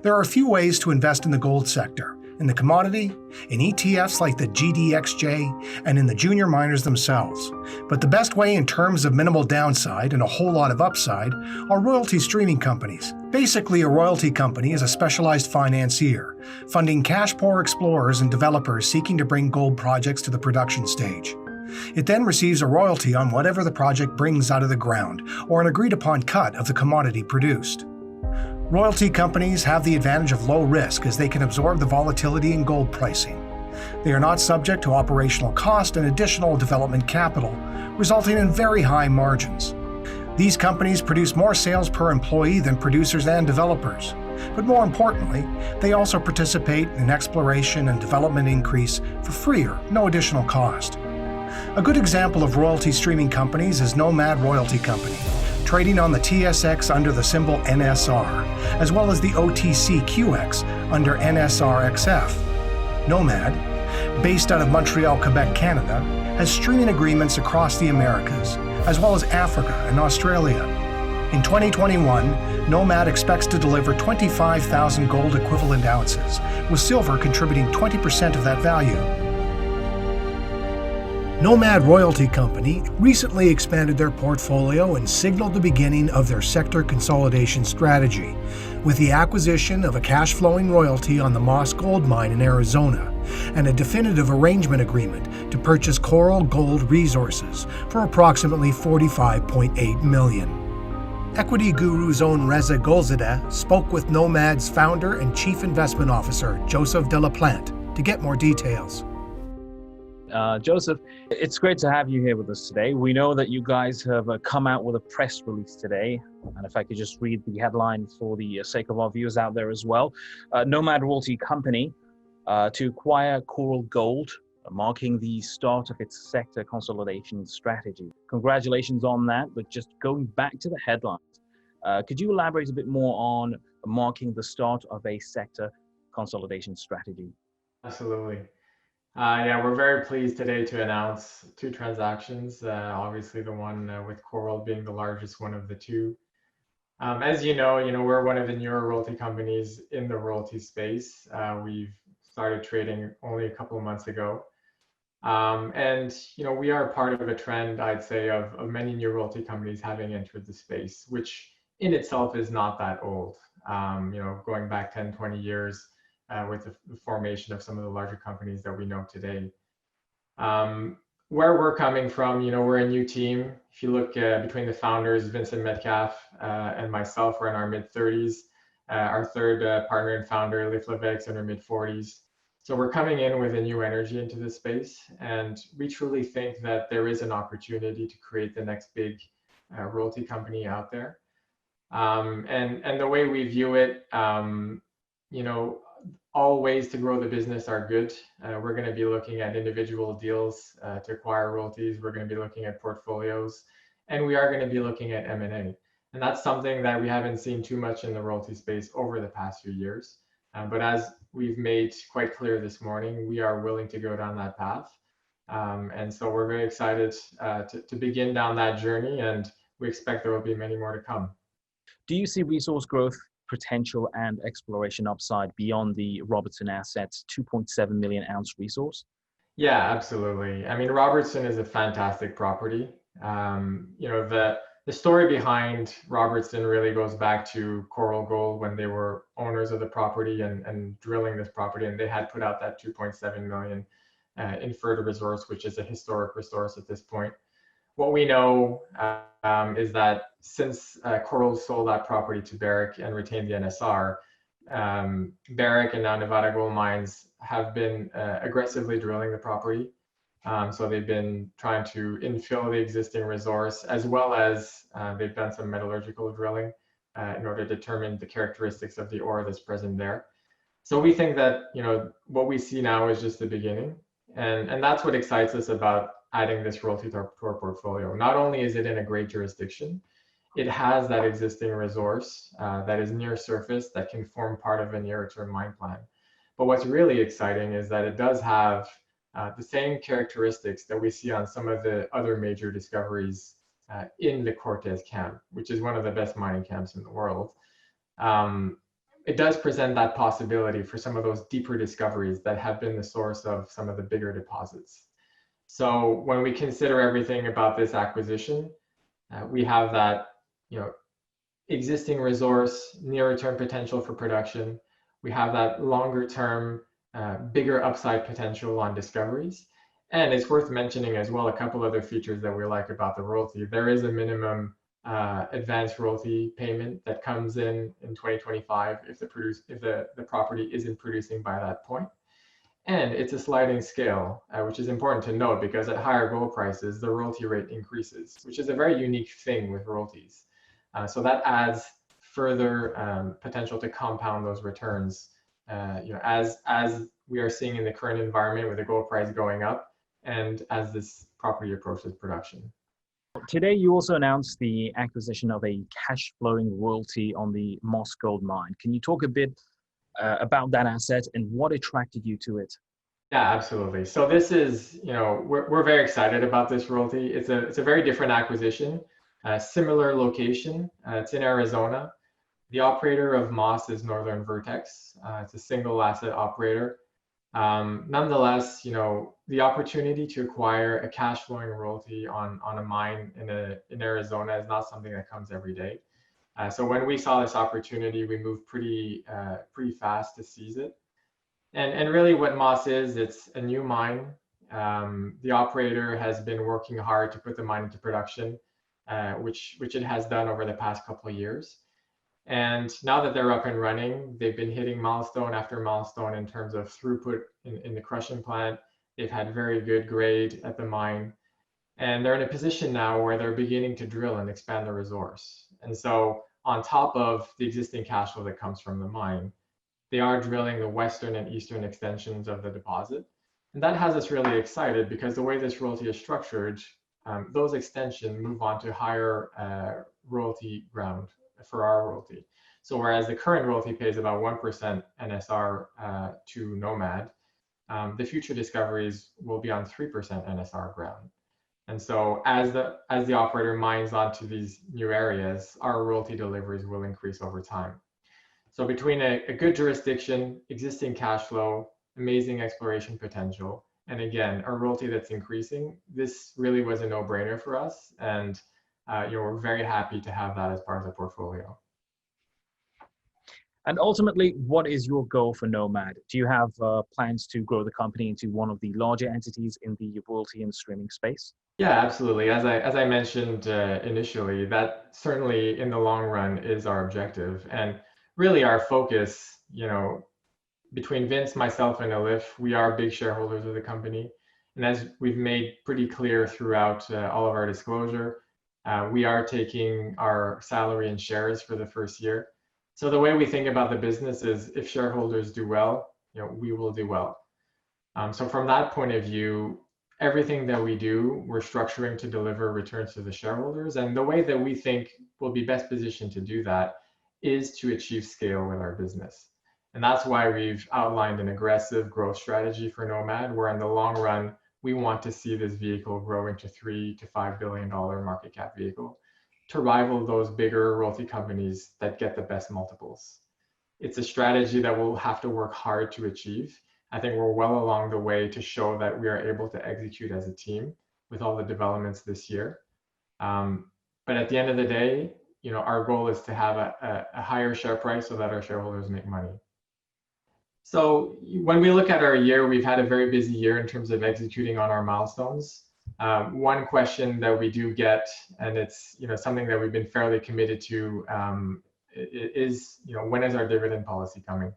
There are a few ways to invest in the gold sector: in the commodity, in ETFs like the GDXJ, and in the junior miners themselves. But the best way in terms of minimal downside and a whole lot of upside are royalty streaming companies. Basically, a royalty company is a specialized financier, funding cash-poor explorers and developers seeking to bring gold projects to the production stage. It then receives a royalty on whatever the project brings out of the ground, or an agreed-upon cut of the commodity produced. Royalty companies have the advantage of low risk as they can absorb the volatility in gold pricing. They are not subject to operational cost and additional development capital, resulting in very high margins. These companies produce more sales per employee than producers and developers. But more importantly, they also participate in exploration and development increase for free or no additional cost. A good example of royalty streaming companies is Nomad Royalty Company, trading on the TSX under the symbol NSR, as well as the OTCQX under NSRXF. Nomad, based out of Montreal, Quebec, Canada, has streaming agreements across the Americas, as well as Africa and Australia. In 2021, Nomad expects to deliver 25,000 gold equivalent ounces, with silver contributing 20% of that value. Nomad Royalty Company recently expanded their portfolio and signaled the beginning of their sector consolidation strategy, with the acquisition of a cash-flowing royalty on the Moss Gold Mine in Arizona, and a definitive arrangement agreement to purchase Coral Gold Resources for approximately $45.8 million. EQUITY.GURU's own Reza Golzadeh spoke with Nomad's founder and chief investment officer, Joseph Delaplante, to get more details. Joseph, it's great to have you here with us today. We know that you guys have come out with a press release today. And if I could just read the headline for the sake of our viewers out there as well. Nomad Royalty Company to acquire Coral Gold, marking the start of its sector consolidation strategy. Congratulations on that, but just going back to the headlines, could you elaborate a bit more on marking the start of a sector consolidation strategy? Absolutely. Yeah, we're very pleased today to announce two transactions. Obviously, the one with Coral being the largest one of the two. As you know, we're one of the newer royalty companies in the royalty space. We've started trading only a couple of months ago, and we are part of a trend, I'd say, of many new royalty companies having entered the space, which in itself is not that old. Going back 10, 20 years. With the formation of some of the larger companies that we know today. Where we're coming from, we're a new team. If you look between the founders, Vincent Metcalf and myself, we're in our mid-30s. Our third partner and founder, Leif Levesque's in her mid-40s. So we're coming in with a new energy into this space, and we truly think that there is an opportunity to create the next big royalty company out there. And the way we view it, all ways to grow the business are good. We're going to be looking at individual deals to acquire royalties. We're going to be looking at portfolios, and we are going to be looking at M&A. And that's something that we haven't seen too much in the royalty space over the past few years. But as we've made quite clear this morning, we are willing to go down that path. And so we're very excited to begin down that journey, and we expect there will be many more to come. Do you see resource growth potential and exploration upside beyond the Robertson assets 2.7 million ounce resource? Yeah, absolutely. I mean, Robertson is a fantastic property. The story behind Robertson really goes back to Coral Gold when they were owners of the property and drilling this property, and they had put out that 2.7 million inferred resource, which is a historic resource at this point. What we know is that since Coral sold that property to Barrick and retained the NSR, Barrick and now Nevada Gold Mines have been aggressively drilling the property. So they've been trying to infill the existing resource, as well as they've done some metallurgical drilling in order to determine the characteristics of the ore that's present there. So we think that what we see now is just the beginning, and that's what excites us about adding this royalty to our portfolio. Not only is it in a great jurisdiction, it has that existing resource that is near surface that can form part of a near-term mine plan. But what's really exciting is that it does have the same characteristics that we see on some of the other major discoveries in the Cortez camp, which is one of the best mining camps in the world. it does present that possibility for some of those deeper discoveries that have been the source of some of the bigger deposits. So when we consider everything about this acquisition, we have that, existing resource, nearer term potential for production. We have that longer term, bigger upside potential on discoveries. And it's worth mentioning as well a couple other features that we like about the royalty. There is a minimum advanced royalty payment that comes in 2025 if the property isn't producing by that point. And it's a sliding scale, which is important to note because at higher gold prices, the royalty rate increases, which is a very unique thing with royalties. So that adds further potential to compound those returns, as we are seeing in the current environment with the gold price going up and as this property approaches production. Today, you also announced the acquisition of a cash flowing royalty on the Moss Gold mine. Can you talk a bit about that asset and what attracted you to it? Yeah, absolutely. So this is, we're very excited about this royalty. It's a very different acquisition, similar location. It's in Arizona. The operator of Moss is Northern Vertex. It's a single asset operator. Nonetheless, the opportunity to acquire a cash flowing royalty on a mine in Arizona is not something that comes every day. So when we saw this opportunity, we moved pretty fast to seize it. And really what Moss is, it's a new mine. The operator has been working hard to put the mine into production, which it has done over the past couple of years. And now that they're up and running, they've been hitting milestone after milestone in terms of throughput in the crushing plant. They've had very good grade at the mine. And they're in a position now where they're beginning to drill and expand the resource. And so on top of the existing cash flow that comes from the mine, they are drilling the western and eastern extensions of the deposit. And that has us really excited because the way this royalty is structured, those extensions move on to higher royalty ground for our royalty. So whereas the current royalty pays about 1% NSR to Nomad, the future discoveries will be on 3% NSR ground. And so as the operator mines onto these new areas, our royalty deliveries will increase over time. So between a good jurisdiction, existing cash flow, amazing exploration potential, and again, a royalty that's increasing, this really was a no-brainer for us. And we're very happy to have that as part of the portfolio. And ultimately, what is your goal for Nomad? Do you have plans to grow the company into one of the larger entities in the royalty and streaming space? Yeah, absolutely. As I mentioned initially, that certainly in the long run is our objective. And really our focus, between Vince, myself, and Alif, we are big shareholders of the company. And as we've made pretty clear throughout all of our disclosure, we are taking our salary in shares for the first year. So the way we think about the business is if shareholders do well, we will do well. So from that point of view, everything that we do, we're structuring to deliver returns to the shareholders. And the way that we think we'll be best positioned to do that is to achieve scale with our business. And that's why we've outlined an aggressive growth strategy for Nomad, where in the long run, we want to see this vehicle grow into $3 to $5 billion market cap vehicle to rival those bigger royalty companies that get the best multiples. It's a strategy that we'll have to work hard to achieve. I think we're well along the way to show that we are able to execute as a team with all the developments this year. But at the end of the day, our goal is to have a higher share price so that our shareholders make money. So when we look at our year, we've had a very busy year in terms of executing on our milestones. One question that we do get, and it's something that we've been fairly committed to, is when is our dividend policy coming?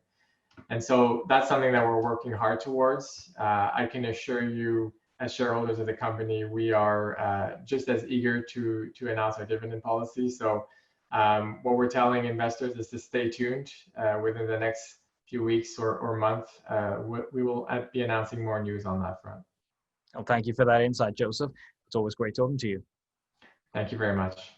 And so that's something that we're working hard towards. I can assure you, as shareholders of the company, we are just as eager to announce our dividend policy. So what we're telling investors is to stay tuned. Within the next few weeks or month, we will be announcing more news on that front. Well, thank you for that insight, Joseph. It's always great talking to you. Thank you very much.